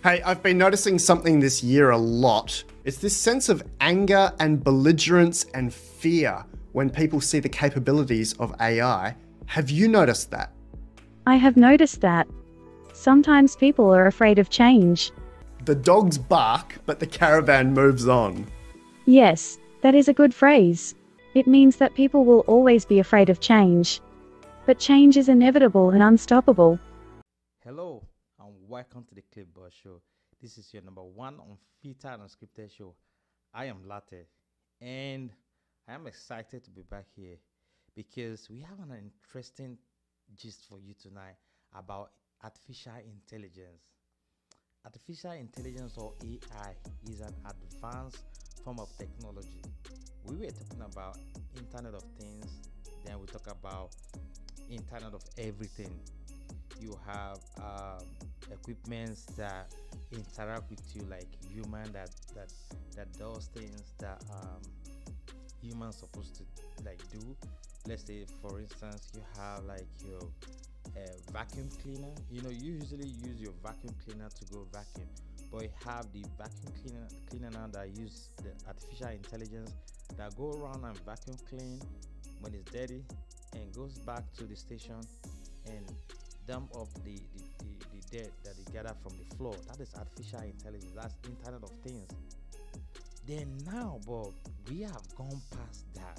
Hey, I've been noticing something this year a lot. It's this sense of anger and belligerence and fear when people see the capabilities of AI. Have you noticed that? I have noticed that. Sometimes people are afraid of change. The dogs bark, but the caravan moves on. Yes, that is a good phrase. It means that people will always be afraid of change. But change is inevitable and unstoppable. Hello and welcome to the Clipboard Show. This is your number one unfiltered and unscripted show. I am Latte and I am excited to be back here because we have an interesting gist for you tonight about artificial intelligence. Artificial intelligence or AI is an advanced form of technology. We were talking about Internet of Things, then we talk about Internet of Everything. You have equipments that interact with you like human that does things that humans supposed to like do. Let's say for instance you have like your vacuum cleaner. You usually use your vacuum cleaner to go vacuum, but you have the vacuum cleaner now that use the artificial intelligence that go around and vacuum clean when it's dirty and goes back to the station and dump up the dirt that they gather from the floor. That is artificial intelligence. That's Internet of Things. Then now, but we have gone past that.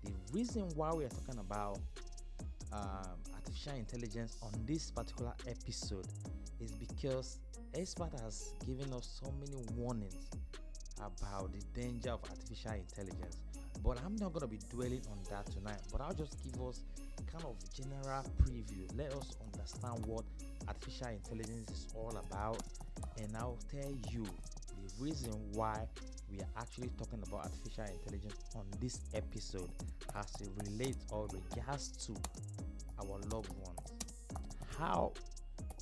The reason why we are talking about artificial intelligence on this particular episode is because expert has given us so many warnings about the danger of artificial intelligence. But I'm not going to be dwelling on that tonight, but I'll just give us kind of general preview. Let us understand what artificial intelligence is all about, and I'll tell you the reason why we are actually talking about artificial intelligence on this episode as it relates or regards to our loved ones. How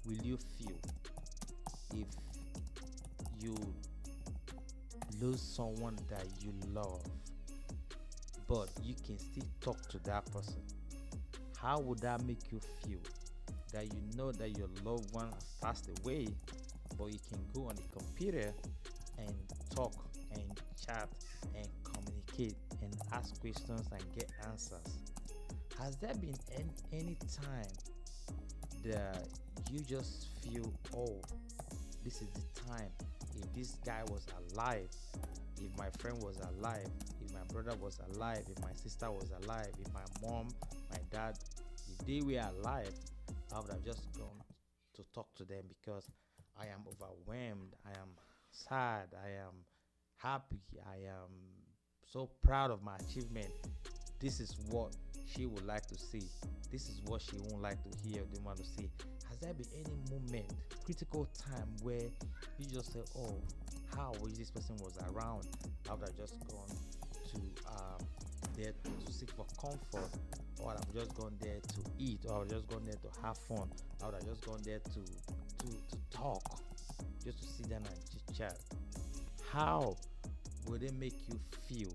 will you feel if you lose someone that you love, but you can still talk to that person? How would that make you feel? That you know that your loved one has passed away, but you can go on the computer and talk and chat and communicate and ask questions and get answers. Has there been any time that you just feel, oh, this is the time? If this guy was alive, if my friend was alive, if my brother was alive, if my sister was alive, if my mom, my dad, if they were alive, I would have just gone to talk to them because I am overwhelmed, I am sad, I am happy, I am so proud of my achievement. This is what she would like to see. This is what she won't like to hear or didn't want to see. Has there been any moment, critical time where you just say, oh, how wish this person was around? I would have just gone to there to seek for comfort, or I've just gone there to eat, or I've just gone there to have fun. I would have just gone there to talk, just to sit down and chit chat. How would it make you feel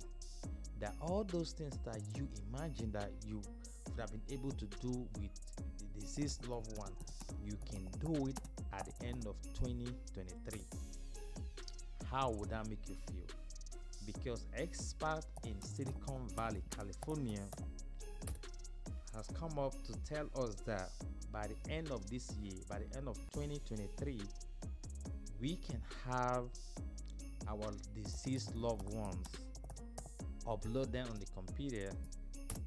that all those things that you imagine that you would have been able to do with the deceased loved one, you can do it at the end of 2023? How would that make you feel? Because expert in Silicon Valley, California, has come up to tell us that by the end of this year, by the end of 2023, we can have our deceased loved ones, upload them on the computer,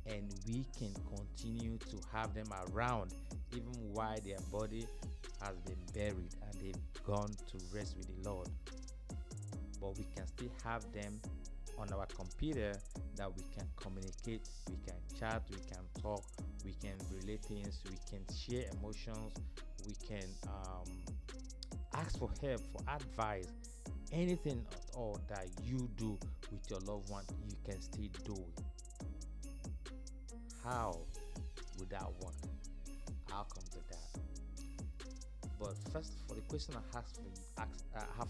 and we can continue to have them around even while their body has been buried and they've gone to rest with the Lord. But we can still have them on our computer that we can communicate, we can chat, we can talk, we can relate things, we can share emotions, we can ask for help, for advice. Anything at all that you do with your loved one, you can still do it. How would that work? I'll come to that. But first, for the question I have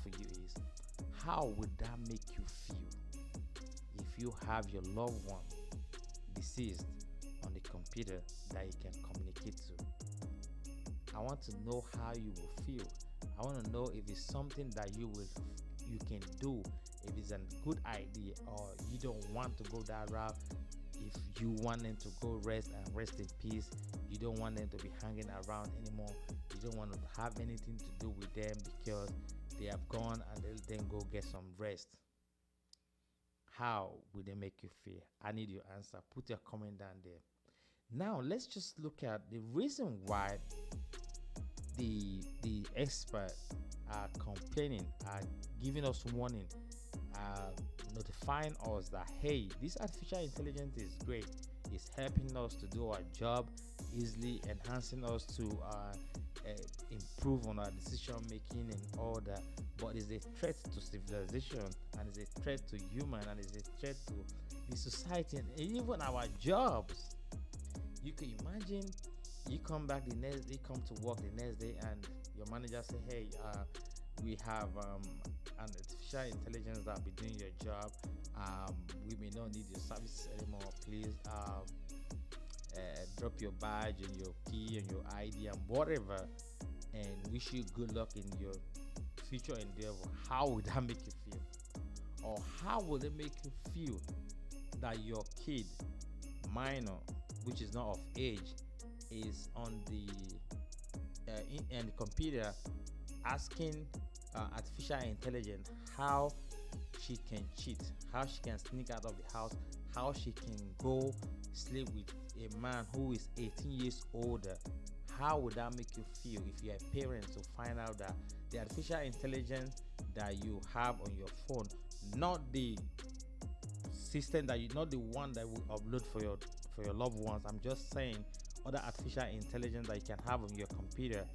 for you is, how would that make you feel if you have your loved one deceased on the computer that you can communicate to? I want to know how you will feel. I I want to know if it's something that you can do, if it's a good idea, or you don't want to go that route. If you want them to go rest and rest in peace, you don't want them to be hanging around anymore, you don't want to have anything to do with them because they have gone, and they'll then go get some rest. How will they make you feel? I need your answer. Put your comment down there. Now let's just look at the reason why the expert are complaining, are giving us warning, notifying us that hey, this artificial intelligence is great, it's helping us to do our job easily, enhancing us to improve on our decision making and all that, but it's a threat to civilization, and it's a threat to human, and it's a threat to the society and even our jobs. You can imagine you come back the next day, come to work the next day, and your manager say, hey, we have an artificial intelligence that will be doing your job. We may not need your services anymore. Please drop your badge and your key and your ID and whatever, and wish you good luck in your future endeavor. How would that make you feel? Or how would it make you feel that your kid, minor, which is not of age, is on the in the computer asking artificial intelligence how she can cheat, how she can sneak out of the house, how she can go sleep with a man who is 18 years older? How would that make you feel if you're a parent to find out that the artificial intelligence that you have on your phone, not the system that you, not the one that will upload for your loved ones, I'm just saying other artificial intelligence that you can have on your computer.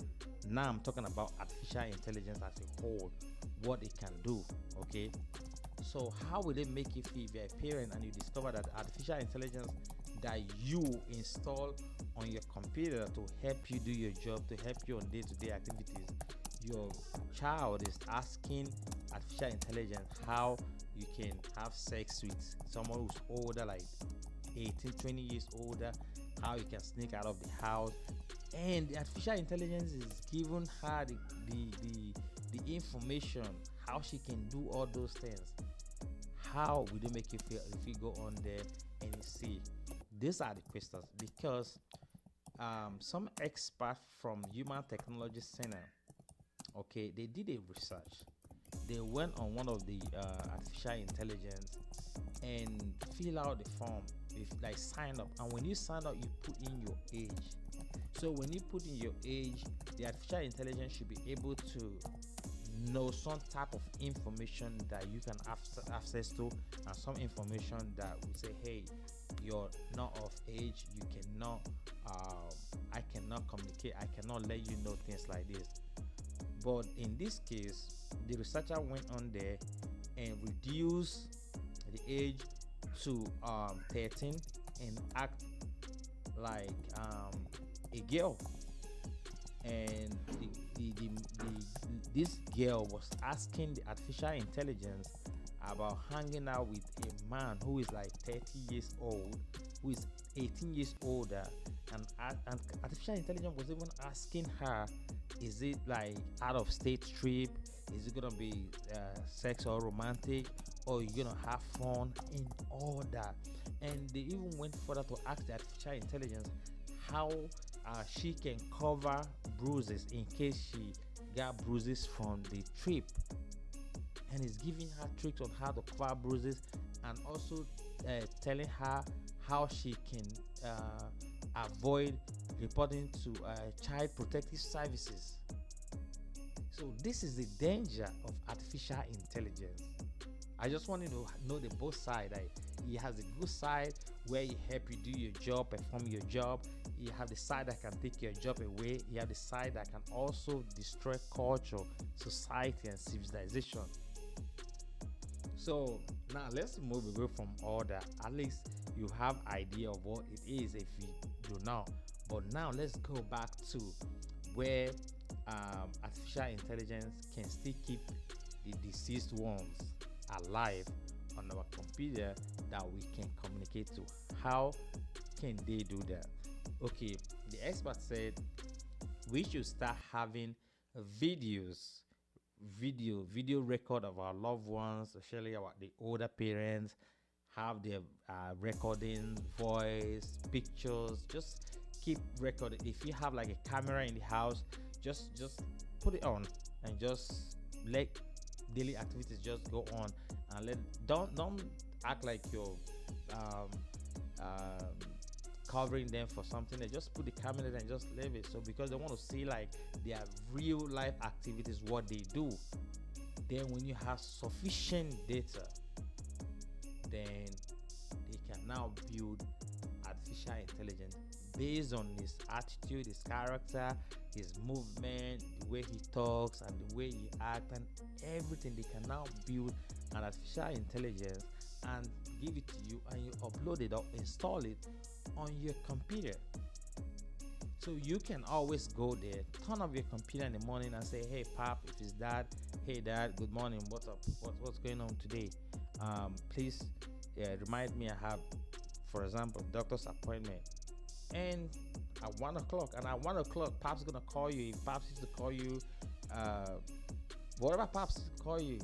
Now I'm talking about artificial intelligence as a whole, what it can do. Okay, so how will it make you feel if you're a parent and you discover that artificial intelligence that you install on your computer to help you do your job, to help you on day-to-day activities, your child is asking artificial intelligence how you can have sex with someone who's older, like 18, 20 years older, how you can sneak out of the house, and the artificial intelligence is giving her the information how she can do all those things. How would it make you feel if you go on there and you see? These are the questions, because some experts from Human Technology Center, okay, they did a research. They went on one of the artificial intelligence and fill out the form, if like sign up, and when you sign up you put in your age. So when you put in your age, the artificial intelligence should be able to know some type of information that you can access to, and some information that will say, hey, you're not of age, you cannot I cannot communicate, I cannot let you know things like this. But in this case, the researcher went on there and reduced the age to 13 and act like a girl. And this girl was asking the artificial intelligence about hanging out with a man who is like 30 years old, who is 18 years older, and artificial intelligence was even asking her, is it like out of state trip, is it gonna be sex or romantic, or you gonna have fun and all that. And they even went further to ask the artificial intelligence how she can cover bruises in case she got bruises from the trip, and it's giving her tricks on how to cover bruises, and also telling her how she can avoid reporting to child protective services. So this is the danger of artificial intelligence. I just want you to know the both sides. Like, it has a good side where it help you do your job, perform your job. You have the side that can take your job away. You have the side that can also destroy culture, society, and civilization. So now let's move away from all that. At least you have idea of what it is if you do not. But now let's go back to where artificial intelligence can still keep the deceased ones alive on our computer that we can communicate to. How can they do that? Okay, the expert said we should start having videos, video record of our loved ones, especially the older parents, have their recording, voice, pictures. Just keep recording. If you have like a camera in the house, just put it on and just let daily activities just go on, and don't act like you're um, um, covering them for something. They just put the camera there and just leave it. So because they want to see like their real life activities, what they do. Then when you have sufficient data, then they can now build artificial intelligence based on his attitude, his character, his movement, the way he talks, and the way he acts, and everything. They can now build an artificial intelligence and give it to you, and you upload it or install it on your computer. So you can always go there, turn off your computer in the morning and say, hey pap, if it's dad, hey dad, good morning, what's up, what's going on today, please remind me I have, for example, doctor's appointment and at 1 o'clock, and at 1 o'clock pap's gonna call you. If paps used to call you whatever paps call you,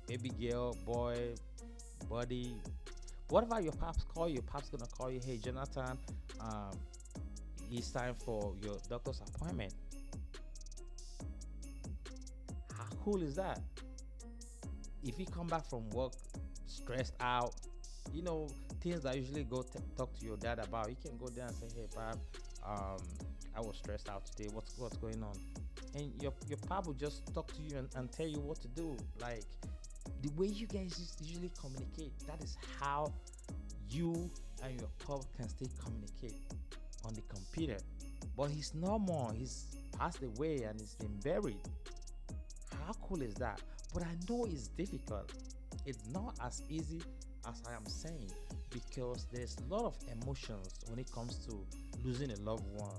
baby girl, boy, buddy, whatever your paps call you, paps gonna call you, hey Jonathan, it's time for your doctor's appointment. How cool is that? If you come back from work stressed out, things that usually go talk to your dad about, you can go there and say, hey pap, I was stressed out today, what's going on, and your pap will just talk to you and tell you what to do. Like the way you guys usually communicate, that is how you and your pap can still communicate on the computer. But he's no more, he's passed away and he's been buried. How cool is that? But I know it's difficult. It's not as easy as I am saying, because there's a lot of emotions when it comes to losing a loved one.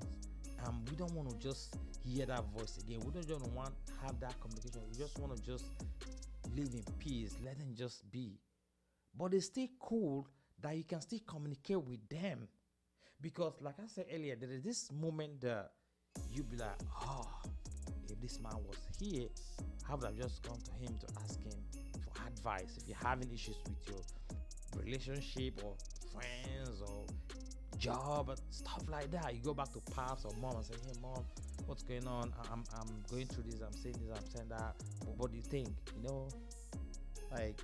We don't want to just hear that voice again. We don't want to have that communication. We just want to just live in peace, let them just be. But it's still cool that you can still communicate with them, because like I said earlier, there is this moment that you be like, oh, if this man was here, I would have just gone to him to ask him for advice. If you're having issues with your relationship or friends or job and stuff like that, you go back to pops or mom and say, hey mom, what's going on? I'm going through this, I'm saying this, I'm saying that. What do you think? Like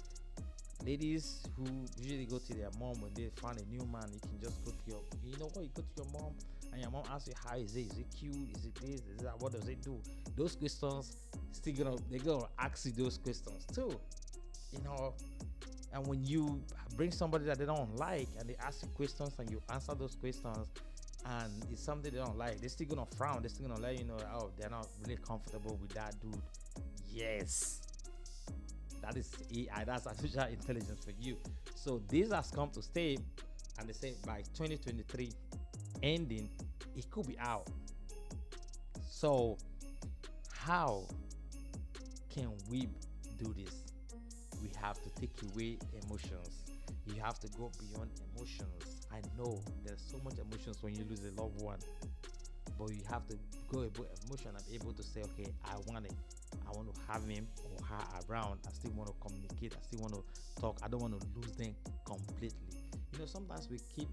ladies who usually go to their mom when they find a new man, you can just go to you go to your mom and your mom asks you, how is it? Is it cute? Is it this? Is that? What does it do? Those questions they're gonna ask you those questions too. And when you bring somebody that they don't like and they ask you questions and you answer those questions and it's something they don't like, they're still gonna frown. They're still gonna let you know, oh, they're not really comfortable with that dude. Yes, that is AI. That's artificial intelligence for you. So this has come to stay, and they say by 2023 ending, it could be out. So how can we do this? We have to take away emotions. You have to go beyond emotions. I know there's so much emotions when you lose a loved one, but you have to go above emotion and be able to say, okay, I want to have him or her around. I still want to communicate. I still want to talk. I don't want to lose them completely. Sometimes we keep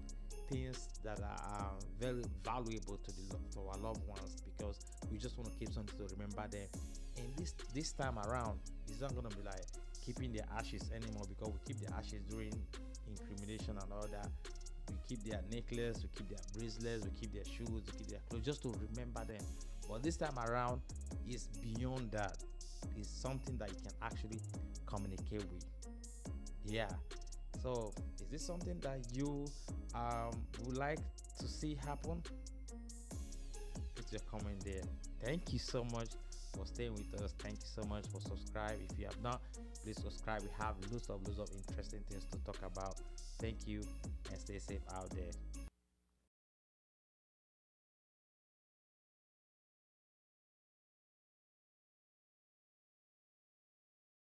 things that are very valuable to our loved ones because we just want to keep something to remember them. And this time around, it's not gonna be like keeping their ashes anymore, because we keep their ashes during incrimination and all that. We keep their necklace, we keep their bracelets, we keep their shoes, we keep their clothes, just to remember them. But this time around, it's beyond that. It's something that you can actually communicate with. Yeah. So is this something that you would like to see happen? Put your comment there. Thank you so much for staying with us. Thank you so much for subscribing. If you have not, please subscribe. We have loads of interesting things to talk about. Thank you, and stay safe out there.